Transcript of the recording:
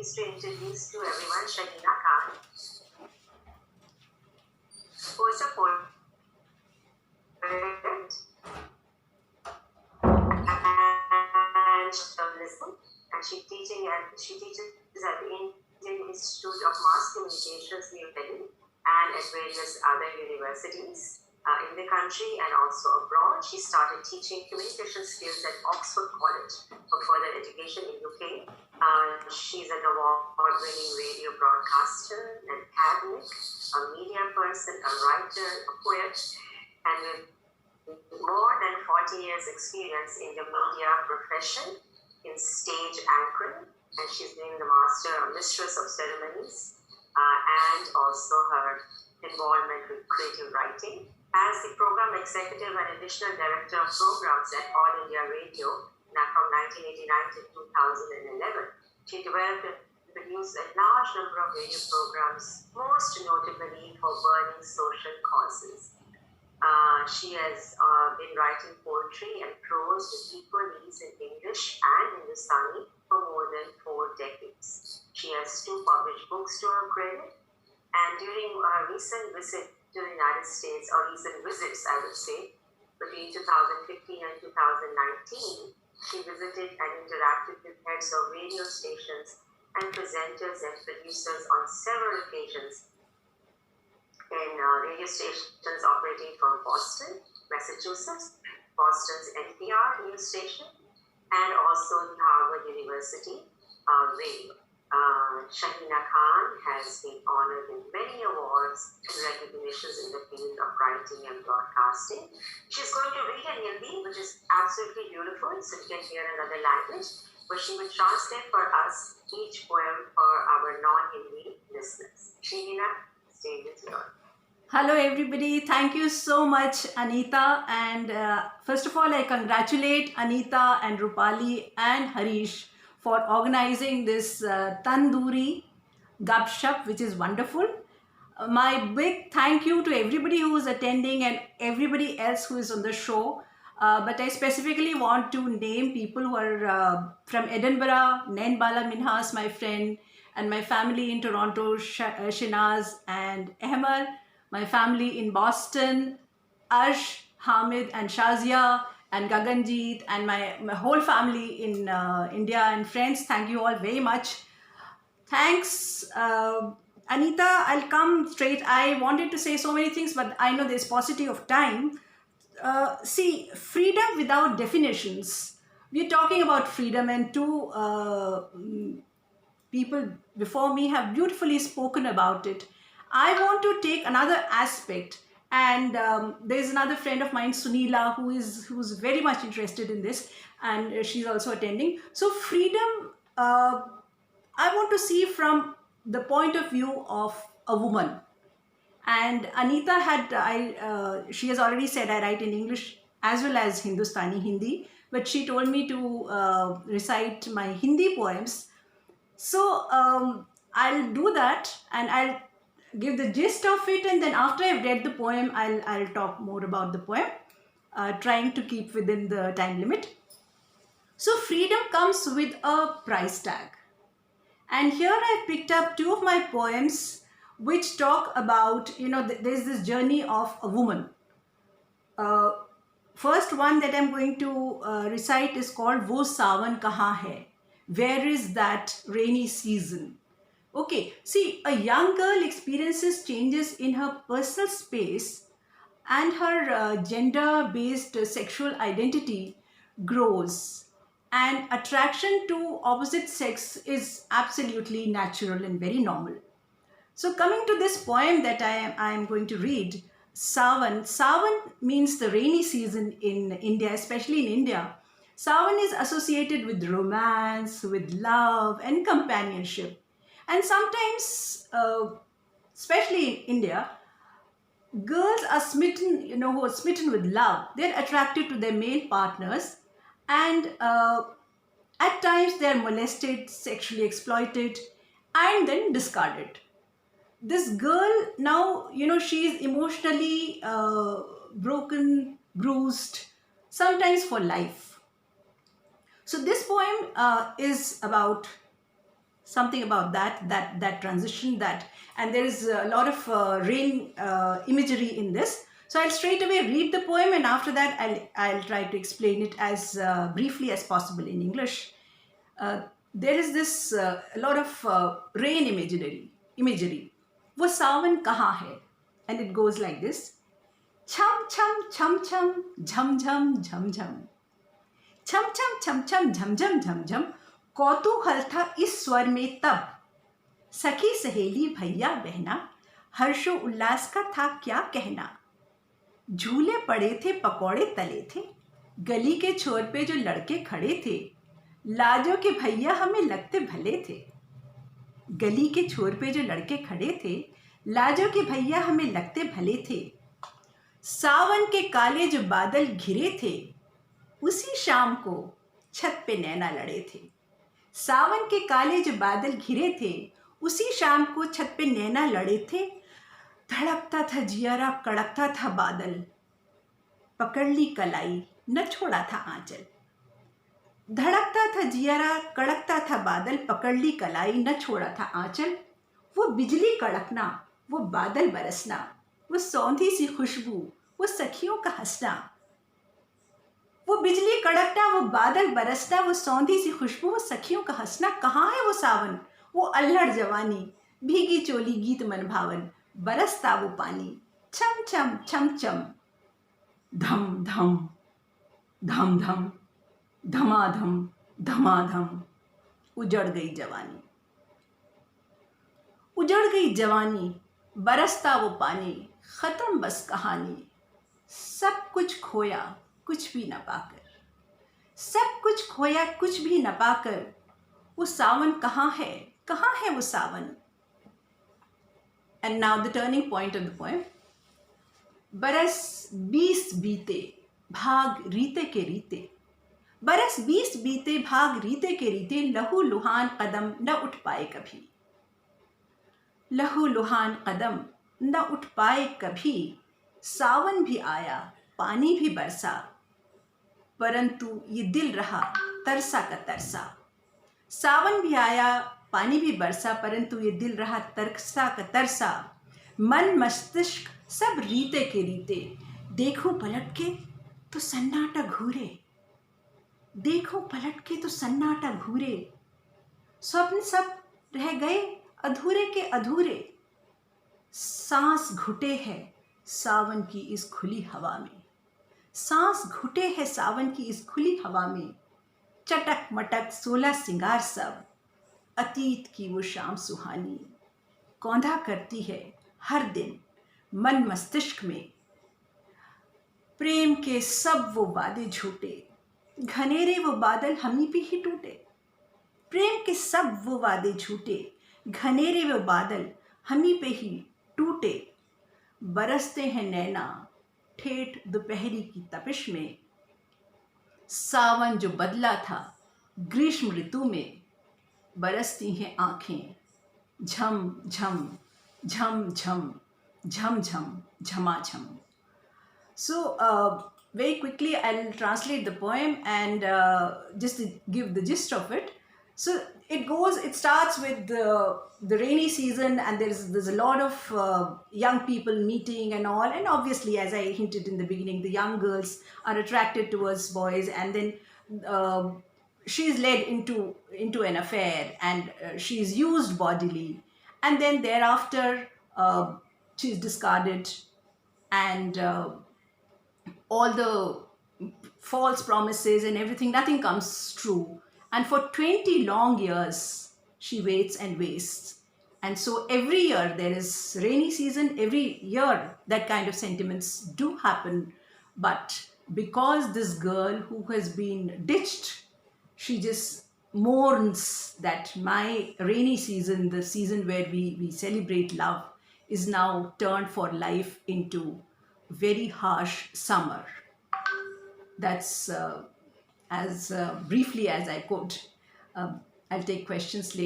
pleased to introduce to everyone Shahina Khan, who is a poet and journalism, and she teaches at the Indian Institute of Mass Communications, New Delhi, and at various other universities in the country and also abroad. She started teaching communication skills at Oxford College for further education in UK. She's an award-winning radio broadcaster, an academic, a media person, a writer, a poet, and with more than 40 years experience in the media profession in stage anchoring, and she's been the master or mistress of ceremonies and also her involvement with creative writing. As the program executive and additional director of programs at All India Radio, now from 1989 to 2011, she developed and produced a large number of radio programs, most notably for burning social causes. She has been writing poetry and prose with equal ease in English and Hindustani for more than 4 decades. She has 2 published books to her credit, and during her recent visit to the United States, or recent visits, I would say, between 2015 and 2019, she visited and interacted with heads of radio stations and presenters and producers on several occasions in radio stations operating from Boston, Massachusetts, Boston's NPR news station, and also the Harvard University radio. Shahina Khan has been honored with many awards and recognitions in the field of writing and broadcasting. She's going to read in Hindi, which is absolutely beautiful, so you can hear another language, but she will translate for us each poem for our non-Hindi listeners. Shahina, stay with you. Hello everybody, thank you so much Anita, and first of all I congratulate Anita and Rupali and Harish for organizing this Tandoori Gupshup, which is wonderful. My big thank you to everybody who is attending and everybody else who is on the show, but I specifically want to name people who are from Edinburgh, Nain Bala Minhas, my friend, and my family in Toronto, Shinaz and Ahmed, my family in Boston, Arsh, Hamid and Shazia and Gaganjeet, and my whole family in India and friends. Thank you all very much. Thanks. Anita, I'll come straight. I wanted to say so many things, but I know there's paucity of time. See, freedom without definitions. We're talking about freedom, and 2 people before me have beautifully spoken about it. I want to take another aspect, and there's another friend of mine, Sunila, who's very much interested in this, and she's also attending. So freedom, I want to see from the point of view of a woman. And Anita had, she has already said I write in English as well as Hindustani, Hindi, but she told me to recite my Hindi poems. So I'll do that, and I'll give the gist of it, and then after I've read the poem, I'll talk more about the poem, trying to keep within the time limit. So freedom comes with a price tag. And here I picked up 2 of my poems which talk about, there's this journey of a woman. First one that I'm going to recite is called Wo Sawan Kahan Hai? Where is that rainy season? Okay, see, a young girl experiences changes in her personal space, and her gender-based sexual identity grows, and attraction to opposite sex is absolutely natural and very normal. So coming to this poem that I am going to read, Sawan. Sawan means the rainy season in India, especially in India. Sawan is associated with romance, with love and companionship. And sometimes, especially in India, girls are smitten, who are smitten with love. They're attracted to their male partners, and at times they're molested, sexually exploited, and then discarded. This girl now, she's emotionally broken, bruised, sometimes for life. So this poem is about something about that transition, that, and there is a lot of rain imagery in this. So I'll straight away read the poem, and after that I'll try to explain it as briefly as possible in English. There is this a lot of rain imagery. वो सावन कहाँ है? And it goes like this. छम छम छम छम झम झम झम झम, छम छम छम छम झम झम झम झम, कौतूहल था इस स्वर में तब, सखी सहेली भैया बहना, हर्षो उल्लास का था क्या कहना। झूले पड़े थे पकौड़े तले थे, गली के छोर पे जो लड़के खड़े थे, लाजो के भैया हमें लगते भले थे। गली के छोर पे जो लड़के खड़े थे, लाजो के भैया हमें लगते भले थे। सावन के काले जो बादल घिरे थे, उसी शाम को छत पे नैना लड़े थे। सावन के काले जो बादल घिरे थे, उसी शाम को छत पे नैना लड़े थे। धड़कता था जियारा कड़कता था बादल, पकड़ ली कलाई न छोड़ा था आंचल। धड़कता था जियारा कड़कता था बादल, पकड़ ली कलाई न छोड़ा था आंचल। वो बिजली कड़कना, वो बादल बरसना, वो सौंधी सी खुशबू, वो सखियों का हंसना। वो बिजली कड़कना, वो बादल बरसना, वो सौंधी सी खुशबू, वो सखियों का हंसना। कहाँ है वो सावन, वो अल्हड़ जवानी, भीगी चोली गीत मन भावन, बरसता वो पानी, छम छम छम छम, धम धम धम धम, धमाधम धमाधम, उजड़ गई जवानी। उजड़ गई जवानी, बरसता वो पानी, खत्म बस कहानी। सब कुछ खोया कुछ भी न पाकर, सब कुछ खोया कुछ भी न पाकर, वो सावन कहाँ है वो सावन। And now the turning point of the poem. बरस 20 बीते भाग रीते के रीते, बरस 20 बीते भाग रीते के रीते, लहू लुहान कदम न उठ पाए कभी। लहू लुहान कदम न उठ पाए कभी, सावन भी आया पानी भी बरसा, परंतु ये दिल रहा तरसा का तरसा। सावन भी आया पानी भी बरसा, परंतु ये दिल रहा तरसा का तरसा। मन मस्तिष्क सब रीते के रीते, देखो पलट के तो सन्नाटा घूरे, देखो पलट के तो सन्नाटा घूरे। स्वप्न सब रह गए अधूरे के अधूरे, सांस घुटे है सावन की इस खुली हवा में, सांस घुटे है सावन की इस खुली हवा में। चटक मटक 16 सिंगार सब, अतीत की वो शाम सुहानी, कौंधा करती है हर दिन मन मस्तिष्क में। प्रेम के सब वो वादे झूठे, घनेरे वो बादल हमी पे ही टूटे। प्रेम के सब वो वादे झूठे, घनेरे वो बादल हमी पे ही टूटे। बरसते हैं नैना ठेठ दोपहरी की तपिश में, सावन जो बदला था ग्रीष्म ऋतु में, बरसती हैं आँखें झम झम झम झम झम झम झमाझम. So very quickly I'll translate the poem and just to give the gist of it. So it starts with the rainy season, and there's a lot of young people meeting and all, and obviously, as I hinted in the beginning, the young girls are attracted towards boys, and then she's led into an affair, and she's used bodily, and then thereafter she's discarded, and all the false promises and everything, nothing comes true. And for 20 long years, she waits and wastes. And so every year there is rainy season, every year that kind of sentiments do happen. But because this girl who has been ditched, she just mourns that my rainy season, the season where we celebrate love, is now turned for life into very harsh summer. That's as briefly as I could. I'll take questions later.